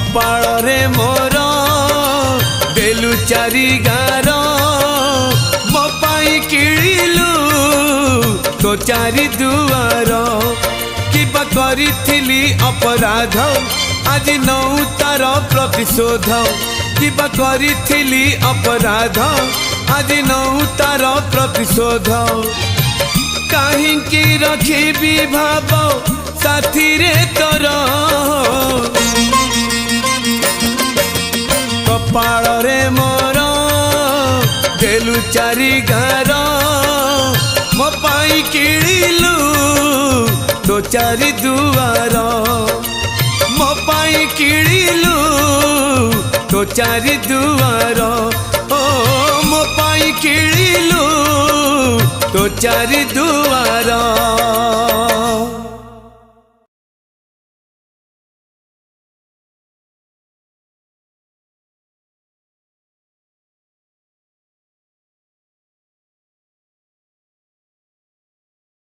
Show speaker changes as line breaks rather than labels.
कपाल रे मोर देलु चारि गार मो पाई किळिलु तो चारि दुआर किबा करिथिली अपराध आज नौ तार प्रतिशोध किबा करिथिली अपराध आज नौ तार प्रतिशोध काहींकी रखिबी भाव साथी रे तोर कपाल रे मोर देलु चारि गार मो पाई किळिलु तो चारि दुआर मो पाई किळिलु तो चारि दुआर ओ मो पाई किळिलु तो चारि दुआर।